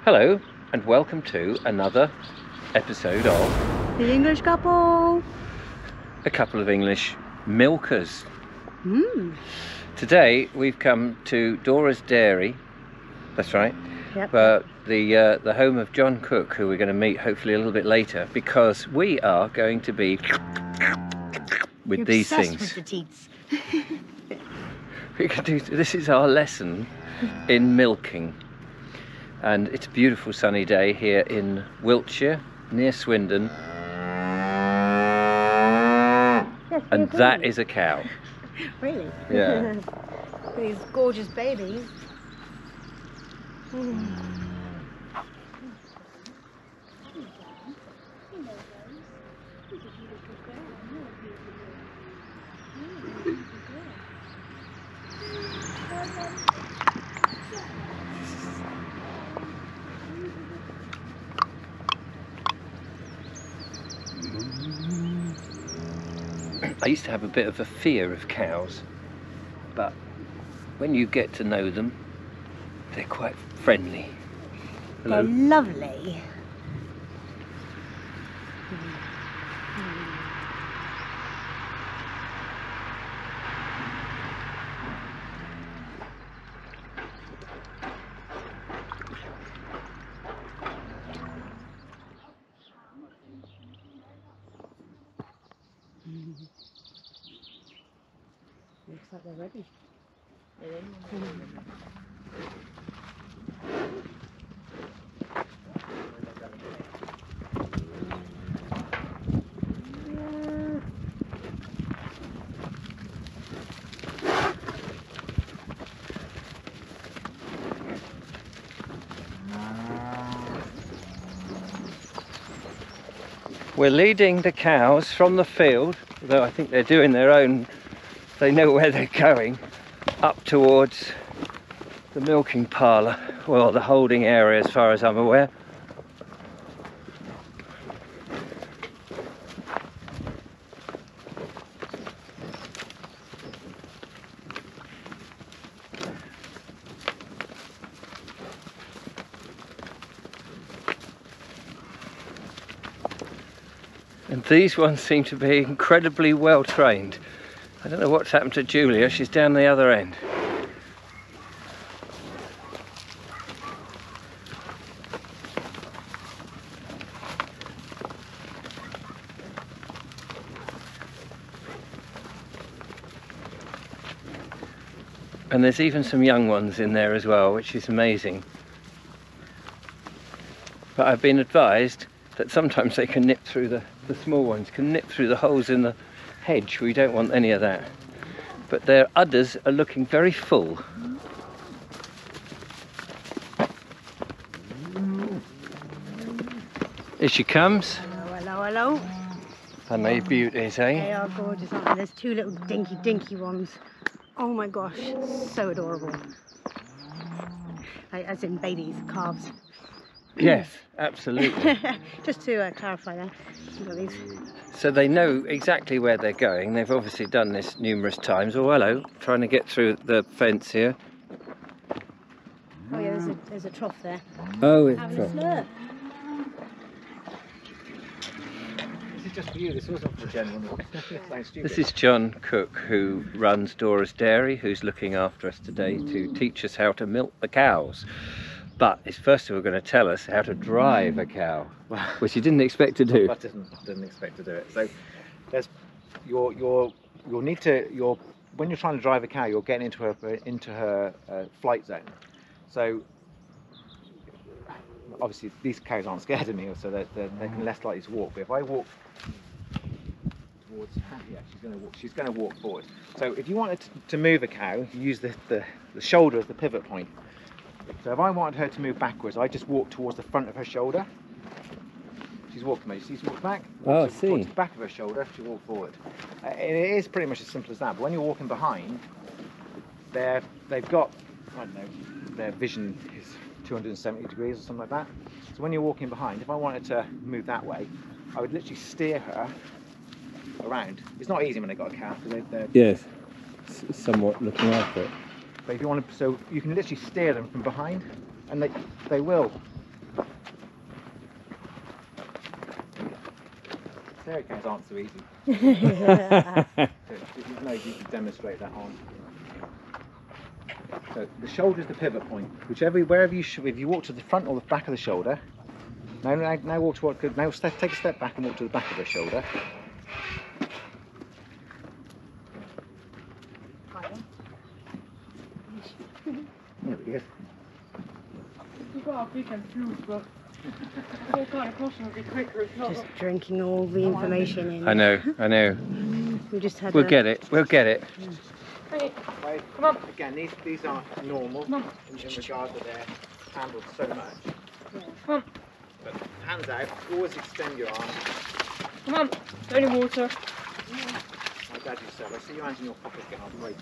Hello and welcome to another episode of The English Couple. A Couple of English Milkers. Today we've come to Dora's Dairy, that's right, Yep. the home of John Cook, who we're going to meet hopefully a little bit later, because we are going to be with You're these obsessed things. with the teats. We can do, this is our lesson in milking. And it's a beautiful sunny day here in Wiltshire, near Swindon. Yes, And that is a cow. Really? Yeah. These gorgeous babies. I used to have a bit of a fear of cows, but when you get to know them, they're quite friendly. They're lovely. Looks like they're ready. We're leading the cows from the field, although I think they're doing their own, they know where they're going, up towards the milking parlour, well, the holding area as far as I'm aware. And these ones seem to be incredibly well trained. I don't know what's happened to Julia, she's down the other end. And there's even some young ones in there as well, which is amazing. But I've been advised that sometimes they can nip through the small ones can nip through the holes in the hedge. We don't want any of that. But their udders are looking very full. Here she comes. Hello, hello, hello. And they beauties, eh? They are gorgeous, aren't they? There's two little dinky ones. Oh my gosh, so adorable. Like, as in babies, calves. Yes, absolutely. Just to clarify that. These. So they know exactly where they're going. They've obviously done this numerous times. Oh, hello, trying to get through the fence here. Oh yeah, there's a trough there. Oh, it's Having a slurp. This is just for you, this wasn't for Jen. This is John Cook, who runs Dora's Dairy, who's looking after us today to teach us how to milk the cows. But he's first of all going to tell us how to drive a cow, which he didn't expect to do. I didn't expect to do it. So there's you'll need to when you're trying to drive a cow, you're getting into her flight zone. So obviously these cows aren't scared of me, so they're less likely to walk. But if I walk towards, yeah, she's going to walk forward. So if you wanted to move a cow, you use the shoulder as the pivot point. So if I wanted her to move backwards, I just walk towards the front of her shoulder. She's walking me. She's walked back. Oh, I see. Towards the back of her shoulder, she walked forward. It is pretty much as simple as that. But when you're walking behind, they've got, I don't know, their vision is 270 degrees or something like that. So when you're walking behind, if I wanted to move that way, I would literally steer her around. It's not easy when they've got a calf because they're Yes, somewhat looking after it. But if you want to, so you can literally steer them from behind, and they will Dairy cows aren't so easy. There's no easy to demonstrate that on. So the shoulder is the pivot point. Wherever you should, if you walk to the front or the back of the shoulder. Now walk to what? Now take a step back and walk to the back of the shoulder. There we go. We've got a big fuse, but all kind of crossing would be quicker. It's not. Just drinking all the information in. I know. We just had We'll get it. Hey, Right. come on. Again, these aren't normal in regard that they're handled so much. Come on. But hands out, always extend your arm. Come on. Only water. My dad used to say, I see your hands in your pockets getting off weight.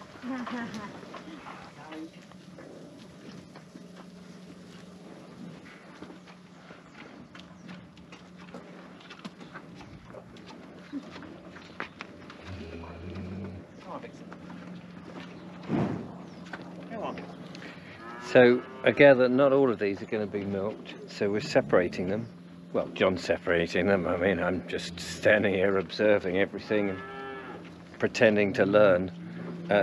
So I gather not all of these are going to be milked, so we're separating them. Well, John's separating them. I mean, I'm just standing here observing everything and pretending to learn.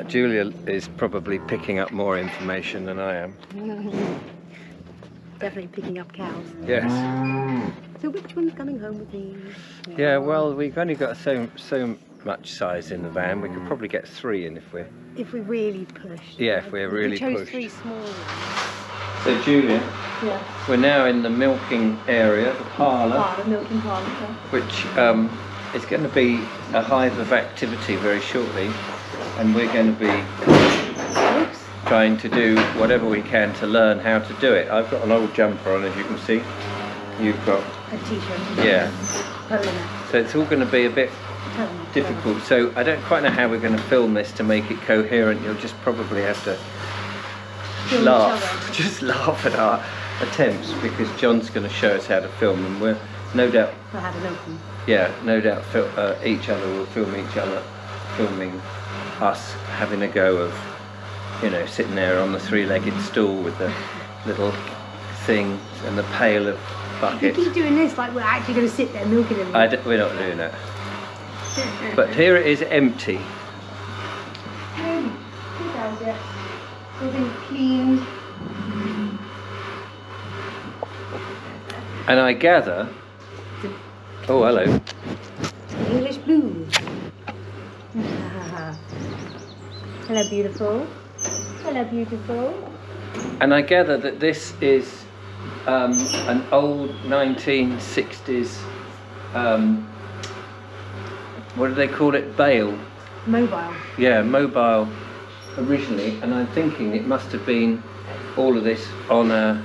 Julia is probably picking up more information than I am. Definitely picking up cows. Yes. So which one's coming home with me? Yeah, well, we've only got so much size in the van. We could probably get 3 in if we really pushed. Yeah, if we're really we chose pushed. 3 small ones. So Julia, Yeah. we're now in the milking area, the parlour, The milking parlour. which is going to be a hive of activity very shortly, and we're going to be trying to do whatever we can to learn how to do it. I've got an old jumper on, as you can see. You've got, A t-shirt. yeah. Totally. So it's all going to be a bit difficult. So I don't quite know how we're going to film this to make it coherent. You'll just probably have to Film laugh, each other. just laugh at our attempts, because John's going to show us how to film, and we're no doubt, I had an open. yeah, no doubt each other will film each other, filming us having a go of, you know, sitting there on the 3-legged stool with the little thing and the pail of You bucket. keep doing this like we're actually going to sit there milking them. We're not doing that. But here it is empty. They've been cleaned. And I gather, oh hello, English blue. Hello, beautiful. Hello, beautiful. and I gather that this is an old 1960s, what do they call it, bale? Mobile. Yeah, mobile originally, and I'm thinking it must have been all of this on a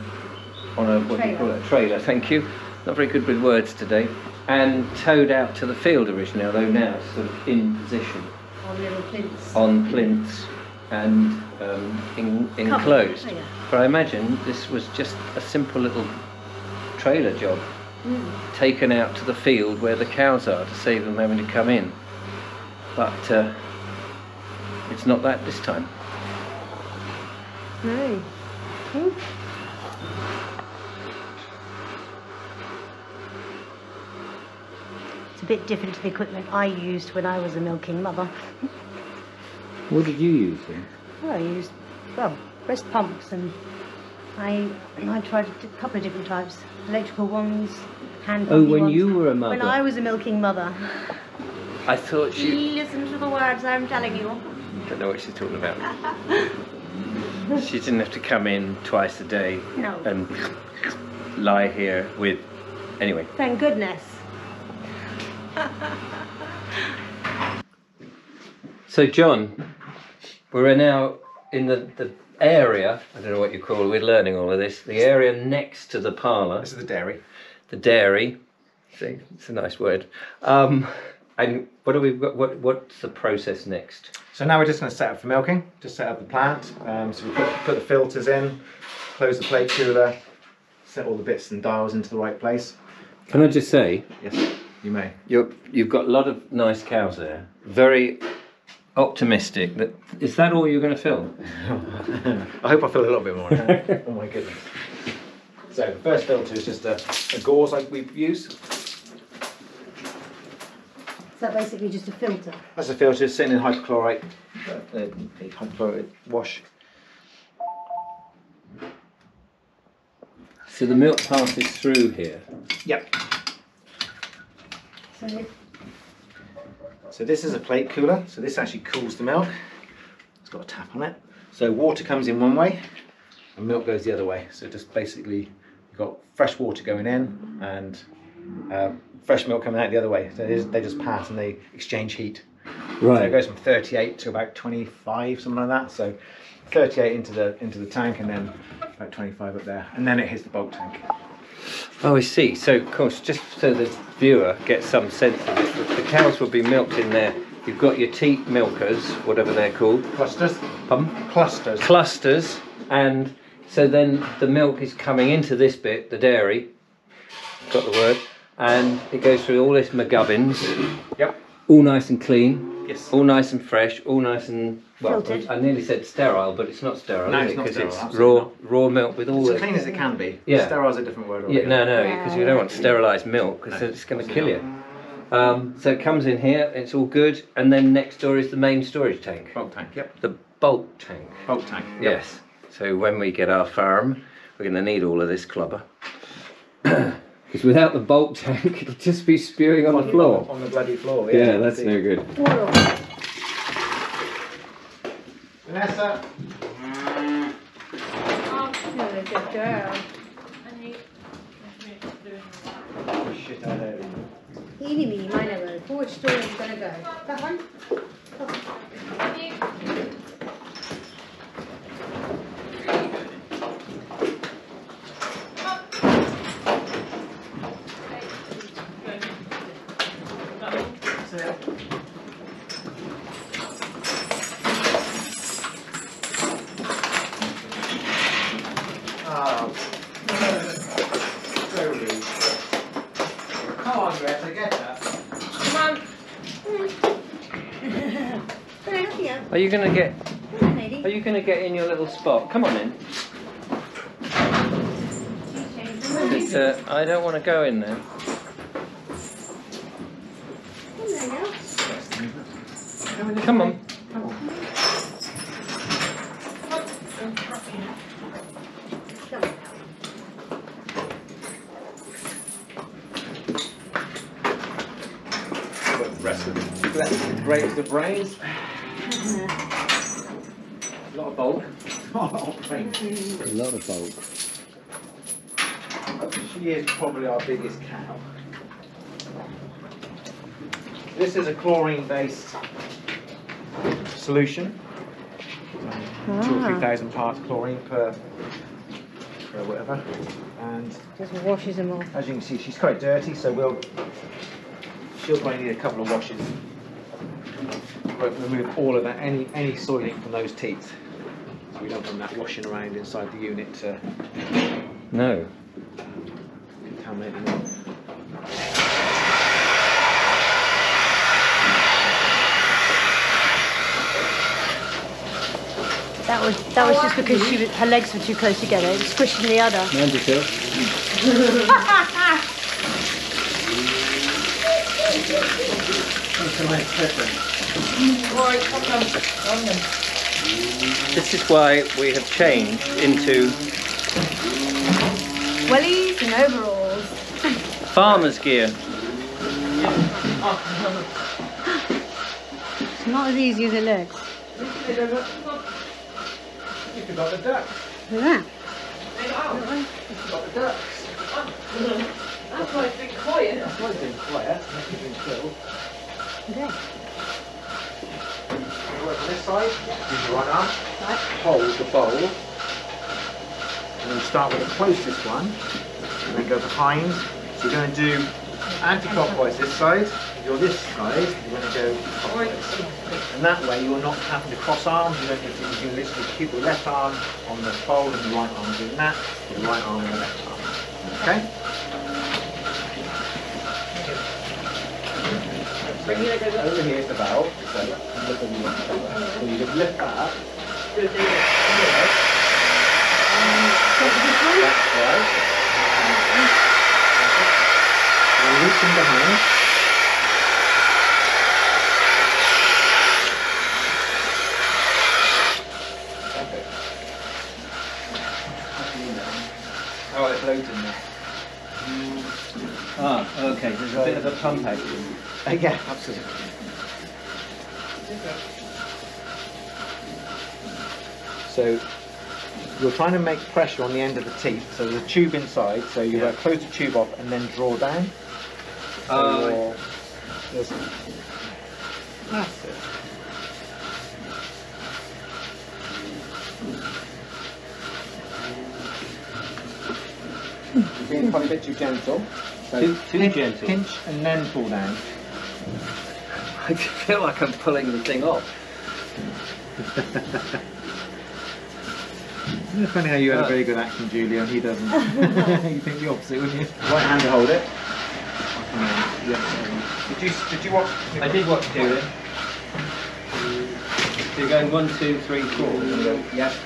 what do you call it, a trailer, thank you. Not very good with words today. And towed out to the field originally, although now it's sort of in position. On little plinths. On plinths and enclosed. Oh, yeah. But I imagine this was just a simple little trailer job taken out to the field where the cows are to save them having to come in. But it's not that this time. No. It's a bit different to the equipment I used when I was a milking mother. What did you use then? Well, I used, breast pumps, and I tried a couple of different types. Electrical ones, hand Oh, pumpy when ones. you were a mother? When I was a milking mother. I thought you... Listen to the words I'm telling you. I don't know what she's talking about. She didn't have to come in twice a day No. and lie here with... Anyway. Thank goodness. So John, we're now in the area, I don't know what you call it, we're learning all of this, the area next to the parlour. This is the dairy. The dairy. See, it's a nice word. And what do we what's the process next? So now we're just going to set up for milking. Just set up the plant. So we put the filters in, close the plate cooler, set all the bits and dials into the right place. Can I just say, Yes, you may. you've got a lot of nice cows there. Very optimistic. Is that all you're going to film? I hope I feel a little bit more now. Oh my goodness. So the first filter is just a gauze like we've used. that basically just a filter? That's a filter sitting in hypochlorite, a hypochlorite wash. So the milk passes through here. Yep. So So this is a plate cooler. So this actually cools the milk. It's got a tap on it. So water comes in one way and milk goes the other way. So just basically you've got fresh water going in and fresh milk coming out the other way. So they just pass and they exchange heat. So it goes from 38 to about 25, something like that. So 38 into the tank and then about 25 up there. And then it hits the bulk tank. Oh, I see. So, of course, just so the viewer gets some sense of it, the cows will be milked in there. You've got your teat milkers, whatever they're called. Clusters? Pardon? Clusters. Clusters. And so then the milk is coming into this bit, the dairy. Got the word. And it goes through all this McGubbins. Yep. All nice and clean. Yes. All nice and fresh. All nice and, well, Filtered. I nearly said sterile, but it's not sterile, No, is it's it? not Because sterile, it's absolutely raw milk with all It's the... as clean as it can be. Yeah. Sterile's a different word. Yeah, no, Yeah. because you don't want sterilised milk, because it's going to kill you. So it comes in here, it's all good, and then next door is the main storage tank. Bulk tank, yep. The bulk tank. Bulk tank. Yep. Yes. So when we get our farm, we're going to need all of this clubber. Because without the bulk tank, it'll just be spewing on the floor. On the bloody floor, Yeah, that's no good. Vanessa. Oh, you're a good girl. Shit, I know. Eeny, meeny, miny, moe. Which door is going to go? That one? Oh, so rude. Come on, Greta, get that. Come on. Are you going to get... Come on, lady. Are you going to get in your little spot? Come on in. I don't want to go in there. Come on. Great the brains. A lot of bulk. Oh, thank you. A lot of bulk. She is probably our biggest cow. This is a chlorine-based solution. 2,000 or 3,000 parts chlorine per whatever. And Just washes them off. as you can see, she's quite dirty, so she'll probably need a couple of washes. But remove all of that, any soiling from those teeth. So we don't want that washing around inside the unit to No. contaminate the milk. That was just because her legs were too close together. It was squishing the other. Mandy Phil. This is why we have changed into Wellies and overalls. farmer's gear. It's not as easy as it looks. You forgot the ducks. Look at that. You forgot the ducks. That's why it's been quiet. That's why it's been quiet. That's been still. Okay. Work on this side. Use your right arm. Hold the bowl. And then start with the closest one. And then go behind. So you're going to do anti-clockwise this side. If you're this side, you're going to go clockwise. And that way you're not having to cross arms. You don't need to, you can literally keep the left arm on the bowl and the right arm doing that. The right arm and the left arm. Okay? Over here is the valve. So look at the left. So you just lift that up. That's right. You're reaching behind. loads in there. Ah, okay, there's a bit of a pump action. Yeah, absolutely. So you're trying to make pressure on the end of the teeth. So there's a tube inside, so you've got to close the tube off and then draw down. So that's it. You're being quite a bit too gentle. So Too gentle. Pinch and then pull down. I feel like I'm pulling the thing off. Isn't it funny how you had a very good action, Julia, and he doesn't? You think the opposite, wouldn't you? Right hand to hold it. Did you watch? I did watch Julia. So you're going 1, 2, 3, 4. Yes.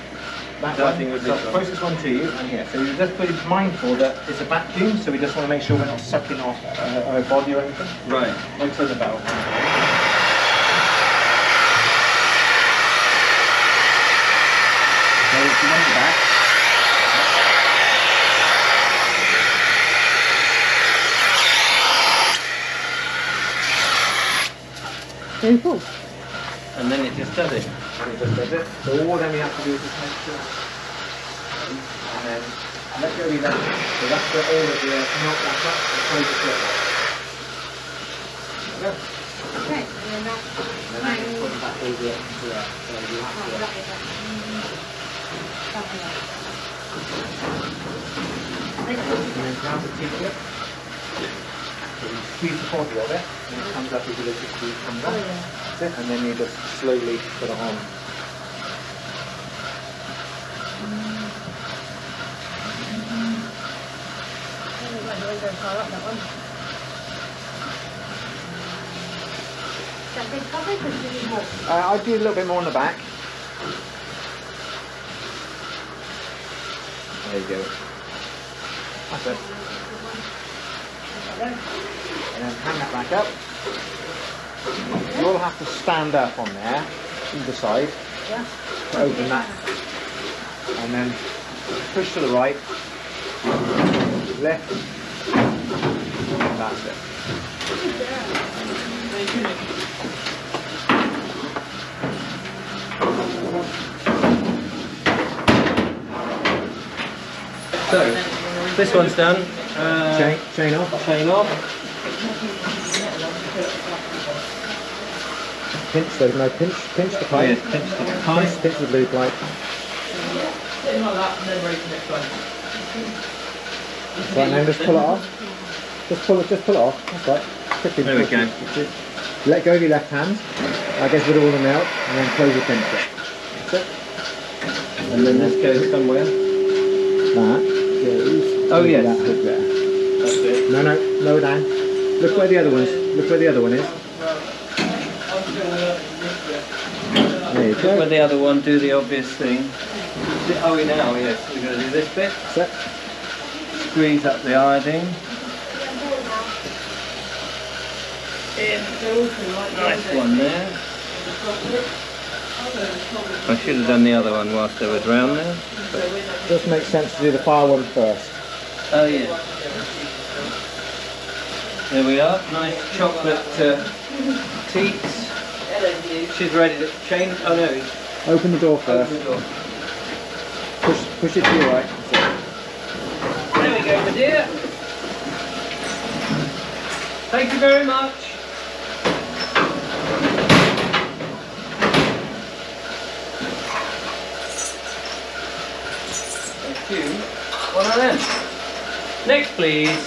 That Starting one, with so this one. closest one to you, and here. So you're just be mindful that it's a vacuum, so we just want to make sure we're not sucking off our body or anything. Right. Don't turn the bell. So if you want the back. Then pull. And then it just does it. And it just does it. So all then we have to do is just make sure. And then let go of your left. So that's where all of the milk back up and close the flip off. There we go. Okay, and then that. And then I can put it back over into there. So you have to. And then grab the teeth clip. So you squeeze the body of it, and it comes up as you look at it comes up. That's it. And then you just slowly put it on. I'd do a little bit more on the back. There you go. That's it. And then hang that back up. You'll have to stand up on there, either side, to open that. And then push to the right, left, and that's it. So, this one's done. Chain off. Chain off. Pinch, there's no pinch. Pinch the pipe. Yes, pinch the pipe. Pinch the blue pipe. Right, now just pull it off. Just pull it off. That's right. Quickly There we push go. it. Let go of your left hand. That gets rid of all the milk, and then close the pinch it. That's it. And then this goes somewhere. That goes. Oh, yes. That hook there. That's it. No, lower down. Look where the other one is. Look where the other one is. There you Look go. where the other one, do the obvious thing. Oh, now, yes. We're going to do this bit. That's it. Squeeze up the iodine. Nice one there. I should have done the other one whilst I was round there. Just makes sense to do the far one first. Oh yeah. There we are. Nice chocolate teats. She's ready to chain. Oh no. Open the door first. Open the door. Push it to your right. There we go, my dear. Thank you very much. Thank you. One of them. Next, please.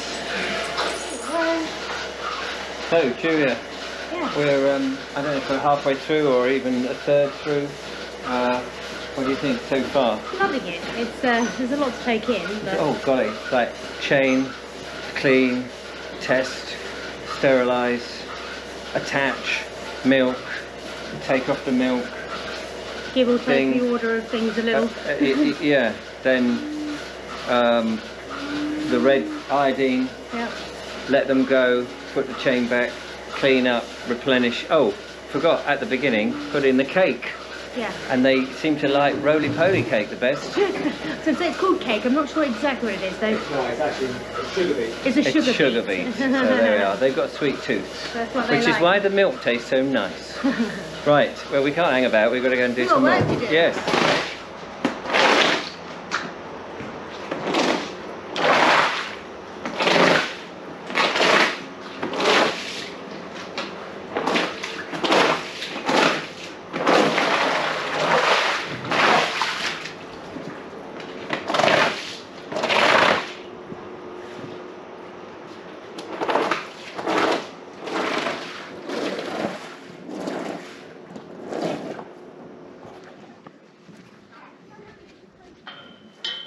So, Julia, we're I don't know if we're halfway through or even a third through. What do you think so far? Loving it. It's there's a lot to take in. But Oh golly, like chain, clean, test, sterilise, attach, milk, take off the milk. give or take thing. the order of things a little. Yeah, then the red iodine, Yeah. let them go, put the chain back, clean up, replenish. Oh, forgot at the beginning, put in the cake. Yeah. And they seem to like roly-poly cake the best. So it's called cake. I'm not sure exactly what it is though. No, it's actually sugar beet. It's a It's sugar sugar beet. beets. So there we are. They've got sweet tooths. That's what they Which like. is why the milk tastes so nice. Right, well we can't hang about, we've got to go and do We've got some more. work to do. Yes.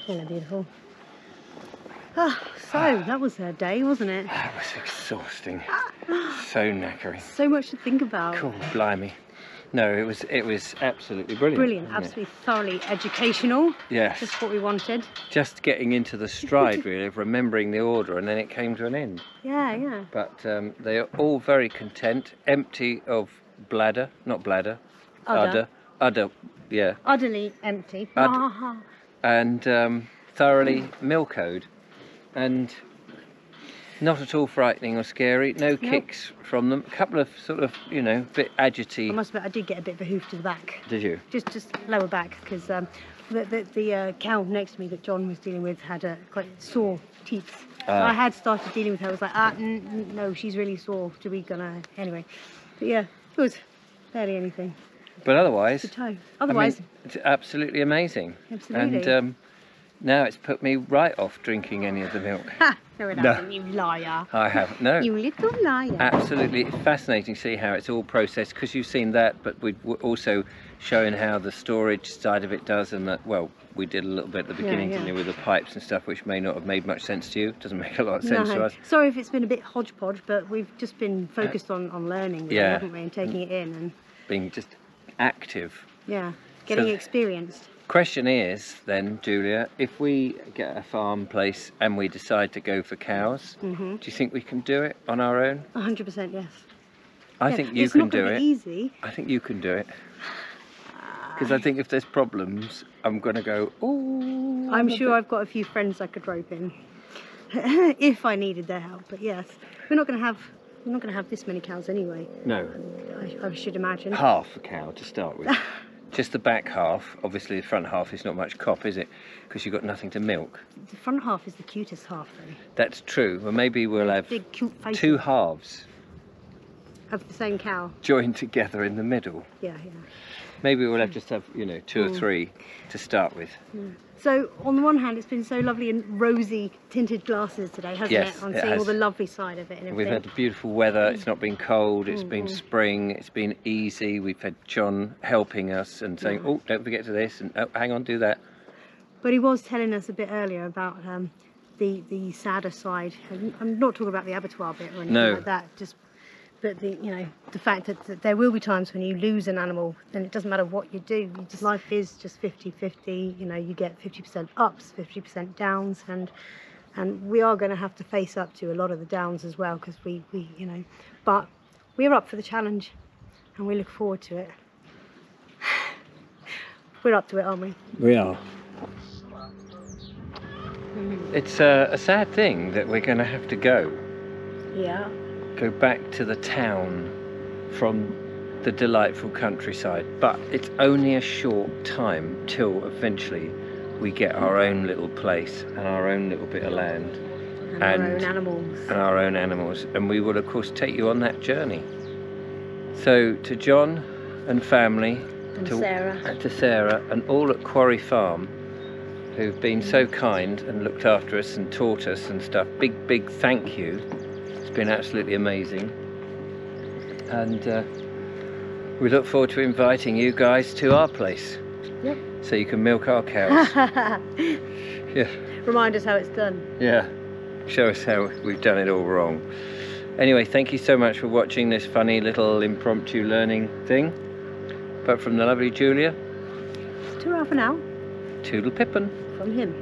Isn't it beautiful? Ah, so that was her day, wasn't it? That was exhausting. So knackering. So much to think about. Cool, blimey. No, it was absolutely brilliant. Brilliant, wasn't it? absolutely thoroughly educational. Yes. Just what we wanted. Just getting into the stride really of remembering the order, and then it came to an end. Yeah, yeah. But they are all very content, empty of bladder, not bladder, Udder. udder, yeah, Utterly empty. and thoroughly milk-o'd, and not at all frightening or scary. No kicks from them. A couple of sort of, you know, bit agity. I must admit, I did get a bit of a hoof to the back. Did you? Just lower back, because the cow next to me that John was dealing with had quite sore teeth. I had started dealing with her. I was like, no, she's really sore. Do we gonna anyway? But yeah, it was barely anything. But otherwise, The toe. Otherwise, I mean, it's absolutely amazing. Absolutely. And now it's put me right off drinking any of the milk. no, it No. hasn't, you liar. I have no. You little liar. Absolutely fascinating to see how it's all processed, because you've seen that, but we've also shown how the storage side of it does, and that, well, we did a little bit at the beginning, yeah. didn't we, with the pipes and stuff, which may not have made much sense to you. Doesn't make a lot of sense to us. Sorry if it's been a bit hodgepodge, but we've just been focused on learning, really, yeah. haven't we, and taking it in, and Being just active. yeah, getting So- experienced. Question is then, Julia, if we get a farm place and we decide to go for cows, Mm-hmm. do you think we can do it on our own? 100%, yes. I Yeah, think you it's can not do gonna it. be easy. I think you can do it. Because I think if there's problems, I'm going to go, oh. I'm sure I've got a few friends I could rope in if I needed their help. But yes, we're not going to have this many cows anyway. No, I should imagine. half a cow to start with. Just the back half. Obviously, the front half is not much cop, is it? Because you've got nothing to milk. The front half is the cutest half, though. That's true. Well, maybe we'll have Big cute faces two halves of the same cow. joined together in the middle. Yeah, yeah. Maybe we'll have just have, you know, two or three to start with. So on the one hand, it's been so lovely and rosy tinted glasses today, hasn't Yes, it? On it seeing all has. the lovely side of it and We've everything. had beautiful weather, it's not been cold, it's been spring, it's been easy. We've had John helping us and saying, oh, don't forget to this, and oh, hang on, do that. But he was telling us a bit earlier about the sadder side. I'm not talking about the abattoir bit or anything No. like that. But the fact that there will be times when you lose an animal, and it doesn't matter what you do. Life is just 50-50. You know, you get 50% ups, 50% downs, and we are going to have to face up to a lot of the downs as well, because we but we're up for the challenge, and we look forward to it. We're up to it, aren't we? We are. It's a sad thing that we're going to have to go back to the town from the delightful countryside, but it's only a short time till eventually we get our own little place and our own little bit of land And our own animals. and our own animals, and we will of course take you on that journey. So to John and family, And to Sarah. to Sarah and all at Quarry Farm, who've been so kind and looked after us and taught us and stuff, big thank you. It's been absolutely amazing, and we look forward to inviting you guys to our place. Yep. So you can milk our cows. Yeah, Remind us how it's done. yeah. Show us how we've done it all wrong. Anyway, thank you so much for watching this funny little impromptu learning thing. But from the lovely Julia, Ta-ra for now. Toodle Pippin. From him.